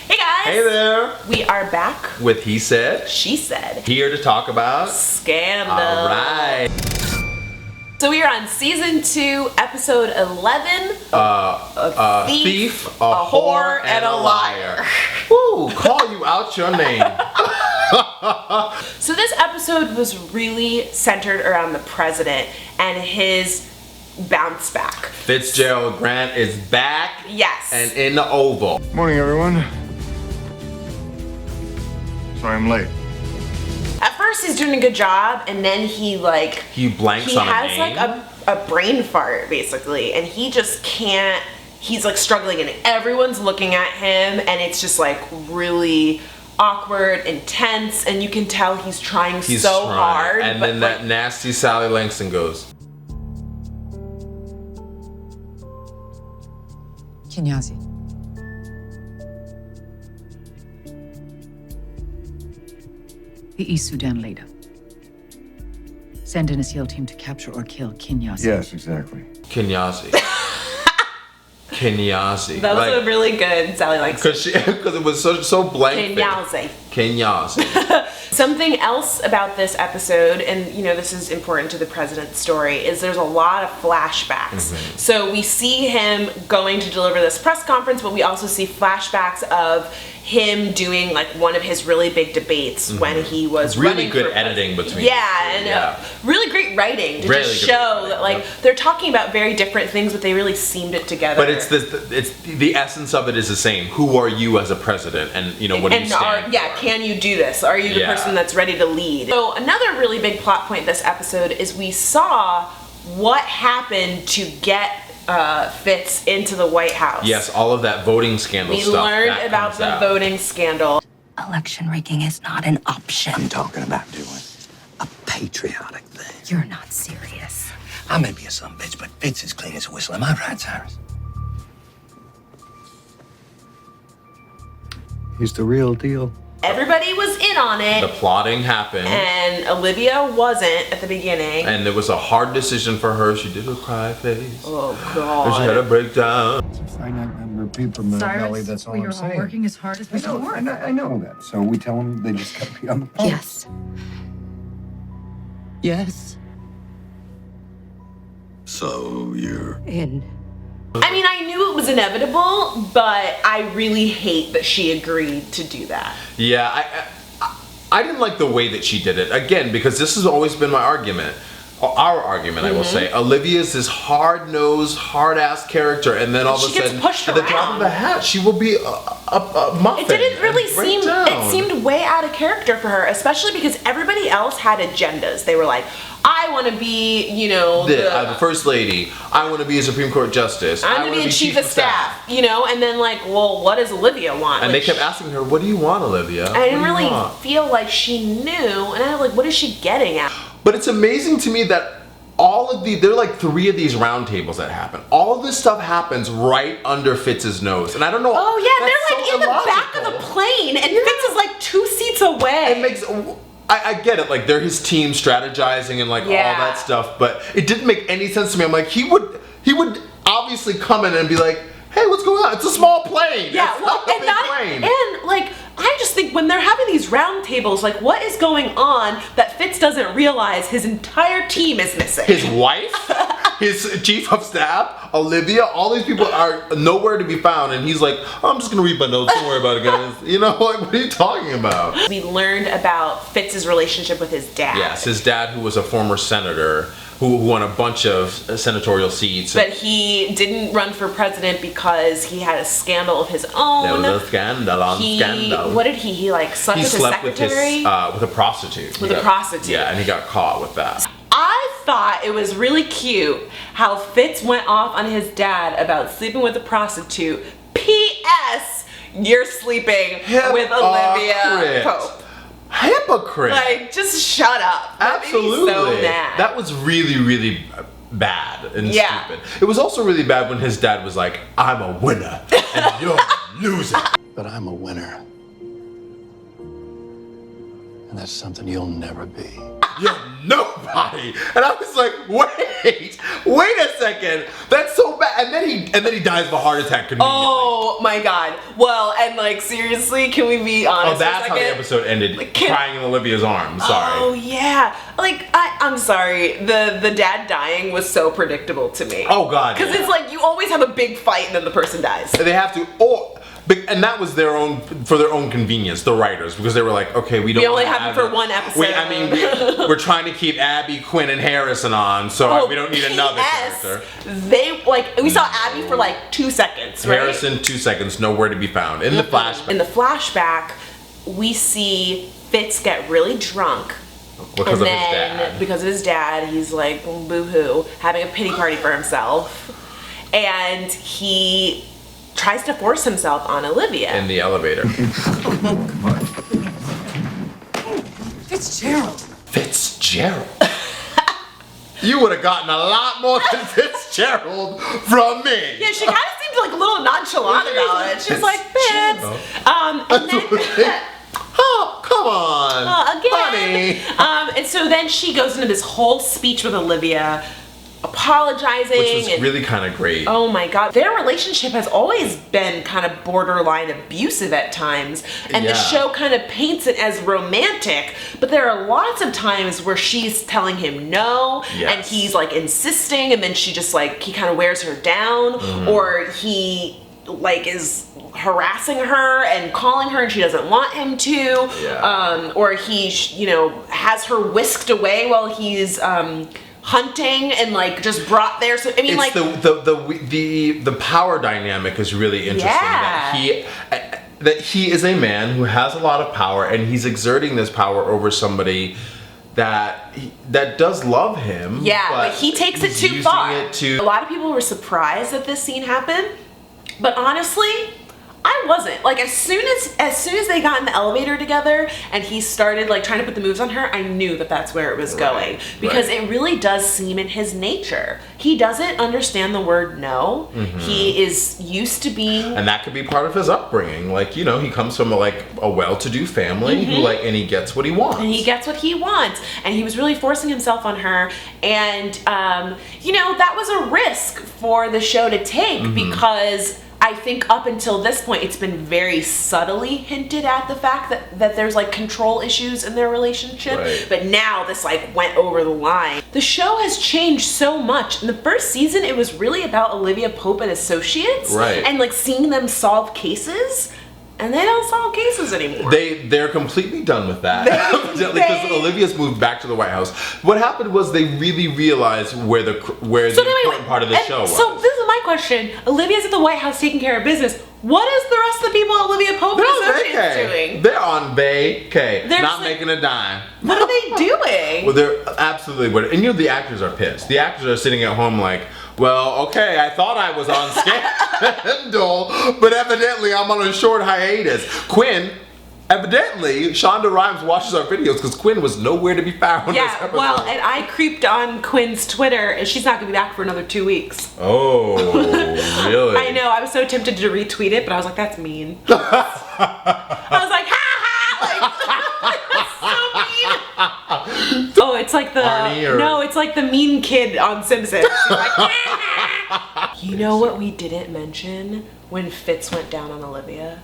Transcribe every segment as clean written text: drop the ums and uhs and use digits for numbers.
Hey guys! Hey there! We are back With He Said, She Said. Here to talk about Scandal. Alright. So we are on season 2, episode 11. A thief, a whore, and a liar. Woo! Call you out your name. So this episode was really centered around the president and his bounce back. Fitzgerald Grant is back. Yes. And in the Oval. Morning, everyone. Sorry I'm late. At first he's doing a good job, and then he blanks on a name. He has like a brain fart basically, and he just can't. He's like struggling, and everyone's looking at him, and it's just like really awkward, intense, and you can tell he's trying so hard. And then that nasty Sally Langston goes. Kinyazi. The East Sudan leader. Send in a SEAL team to capture or kill Kinyazi. Yes, exactly. Kinyazi. Kinyazi. That was a really good Sally Langston. Because it was so blank. Kinyazi. Kinyazi. Something else about this episode, and you know this is important to the president's story, is there's a lot of flashbacks. Mm-hmm. So we see him going to deliver this press conference, but we also see flashbacks of him doing like one of his really big debates when he was really running good for editing between and really great writing to really just show that like they're talking about very different things, but they really seamed it together. But it's the essence of it is the same. Who are you as a president, and you know what do you stand for? Can you do this? Are you the person that's ready to lead? So another really big plot point this episode is we saw what happened to get Fitz into the White House. Yes, all of that voting scandal stuff. We learned about the voting scandal. Election rigging is not an option. I'm talking about doing a patriotic thing. You're not serious. I may be a sumbitch, but Fitz is clean as a whistle. Am I right, Cyrus? He's the real deal. Everybody was in on it. The plotting happened. And Olivia wasn't at the beginning. And it was a hard decision for her. She did a cry face. Oh, God. And she had a breakdown. It's a finite number of people in the belly, that's all I'm saying. Working as hard as we can work. I know that. So we tell them they just gotta be on the phone. Yes. Yes. So you're In. I mean, I knew it was inevitable, but I really hate that she agreed to do that. Yeah, I didn't like the way that she did it. Again, because this has always been my argument. Our argument, I will say. Olivia's this hard-nosed, hard-ass character, and then all of a sudden, at the drop of a hat, she will be a muffin. It didn't really seem, it seemed way out of character for her, especially because everybody else had agendas. They were like, I want to be, you know, the First Lady. I want to be a Supreme Court Justice. I want to be a Chief of Staff, you know, and then like, well, what does Olivia want? And like, they kept asking her, what do you want, Olivia? I didn't really feel like she knew, and I was like, what is she getting at? But it's amazing to me that all of there are like 3 of these round tables that happen. All of this stuff happens right under Fitz's nose. And I don't know. Oh yeah, they're so like in the back of the plane, and Fitz is like 2 seats away. It makes, I get it, like they're his team strategizing and like all that stuff, but it didn't make any sense to me. I'm like, he would obviously come in and be like, hey, what's going on? It's a small plane. Yeah, it's well, not a big plane. And like, I just think when they're having these round tables, like what is going on that Fitz doesn't realize his entire team is missing? His wife, his chief of staff, Olivia, all these people are nowhere to be found, and he's like, oh, I'm just gonna read my notes, don't worry about it, guys. You know, like, what are you talking about? We learned about Fitz's relationship with his dad. Yes, his dad, who was a former senator, who won a bunch of senatorial seats. But he didn't run for president because he had a scandal of his own. There was a scandal on scandal. What did he like slept with his secretary? With a prostitute. With a prostitute. Yeah, and he got caught with that. I thought it was really cute how Fitz went off on his dad about sleeping with a prostitute. P.S. You're sleeping with Olivia Pope. Hypocrite. Like, just shut up. Absolutely. That made me so mad. That was really, really bad and stupid. It was also really bad when his dad was like, I'm a winner and you're a loser. But I'm a winner. And that's something you'll never be. You're nobody. And I was like, wait a second. That's so bad. And then he dies of a heart attack conveniently. Oh my god. Well, and like seriously, can we be honest? Oh, that's how the episode ended. Like, crying in Olivia's arms. Sorry. Oh yeah. Like I'm sorry. The dad dying was so predictable to me. Oh god. Because it's like you always have a big fight and then the person dies. They have to. And that was for their own convenience, the writers, because they were like, okay, we only have it for one episode. We're trying to keep Abby, Quinn, and Harrison on, so we don't need another character. We saw Abby for like 2 seconds, right? Harrison, 2 seconds, nowhere to be found. In the flashback. In the flashback, we see Fitz get really drunk. Because of his dad. Because of his dad, he's like, boo-hoo, having a pity party for himself. And he tries to force himself on Olivia. In the elevator. Fitzgerald. You would have gotten a lot more than Fitzgerald from me. Yeah, she kind of seemed like a little nonchalant about it. She's like, Fitz. And then... Oh, come on. Again. Honey. And so then she goes into this whole speech with Olivia, apologizing. Which was really kind of great. Oh my god. Their relationship has always been kind of borderline abusive at times. And the show kind of paints it as romantic. But there are lots of times where she's telling him no. Yes. And he's like insisting. And then she just like, he kind of wears her down. Mm-hmm. Or he like is harassing her and calling her and she doesn't want him to. Yeah. Or he, has her whisked away while he's, hunting and like just brought there. So I mean, it's like the power dynamic is really interesting. Yeah. That he is a man who has a lot of power and he's exerting this power over somebody that does love him. Yeah, but he takes it too far. A lot of people were surprised that this scene happened, but honestly, I wasn't. Like as soon as they got in the elevator together and he started like trying to put the moves on her, I knew that that's where it was going because it really does seem in his nature. He doesn't understand the word no. Mm-hmm. He is used to being, and that could be part of his upbringing. Like he comes from a well-to-do family who and he gets what he wants. And he gets what he wants, and he was really forcing himself on her. And that was a risk for the show to take because I think up until this point, it's been very subtly hinted at the fact that there's like control issues in their relationship. Right. But now this like went over the line. The show has changed so much. In the first season, it was really about Olivia Pope and associates. Right. And like seeing them solve cases. And they don't solve cases anymore. They're completely done with that. Because Olivia's moved back to the White House. What happened was they really realized where the important part of the show was. So this is my question. Olivia's at the White House taking care of business. What is the rest of the people Olivia Pope and associates doing? They're on vacay. Not making a dime. What are they doing? Well, they're absolutely. And the actors are pissed. The actors are sitting at home like, well, okay, I thought I was on Scandal, but evidently I'm on a short hiatus. Quinn, evidently, Shonda Rhimes watches our videos because Quinn was nowhere to be found. Yeah, well, and I creeped on Quinn's Twitter, and she's not going to be back for another 2 weeks. Oh, really? I know, I was so tempted to retweet it, but I was like, that's mean. I was like, ha ha! Like, that's so mean. Oh, it's like it's like the mean kid on Simpsons. He's like, you know what we didn't mention when Fitz went down on Olivia?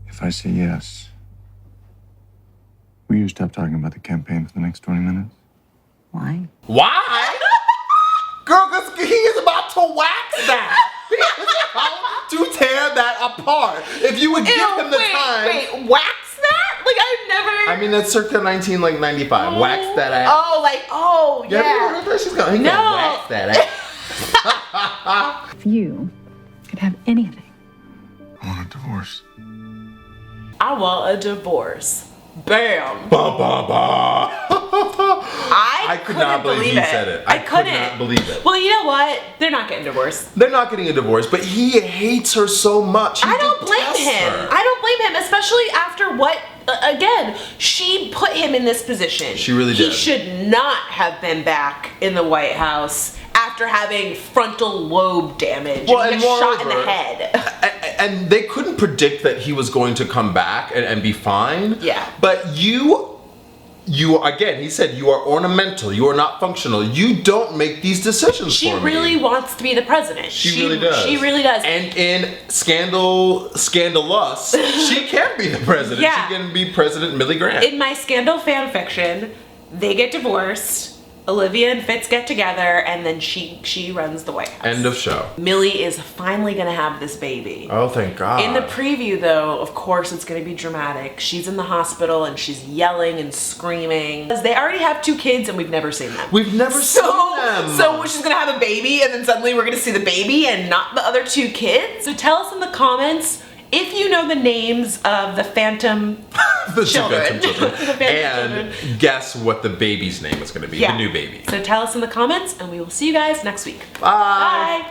If I say yes, will you stop talking about the campaign for the next 20 minutes? Why? Why? Girl, because he is about to wax that. He is about to tear that apart. If you would give him the time. Wait, wax that? Like I've never. I mean, that's circa 1995. Wax that ass. Oh, yeah. She's gonna wax that ass. If you could have anything. I want a divorce. I want a divorce. Bam. Ba ba ba. I could not believe he said it. I could not believe it. Well, you know what? They're not getting divorced. They're not getting a divorce, but he hates her so much. I don't blame him. I don't blame him, especially after what, again, she put him in this position. She really did. He should not have been back in the White House after having frontal lobe damage. Well, and and shot in the head. And they couldn't predict that he was going to come back and be fine. Yeah. But you Again, he said, you are ornamental, you are not functional. You don't make these decisions She for me. really wants to be the president. She really does. She really does. And in Scandalous, she can be the president. Yeah. She can be President Millie Grant. In my Scandal fan fiction, they get divorced, Olivia and Fitz get together, and then she runs the White House. End of show. Millie is finally gonna have this baby. Oh, thank God. In the preview, though, of course, it's gonna be dramatic. She's in the hospital and she's yelling and screaming. Because they already have 2 kids and we've never seen them. We've never seen them. So she's gonna have a baby and then suddenly we're gonna see the baby and not the other 2 kids? So tell us in the comments if you know the names of the Phantom children. And guess what the baby's name is going to be, the new baby. So tell us in the comments and we will see you guys next week. Bye. Bye.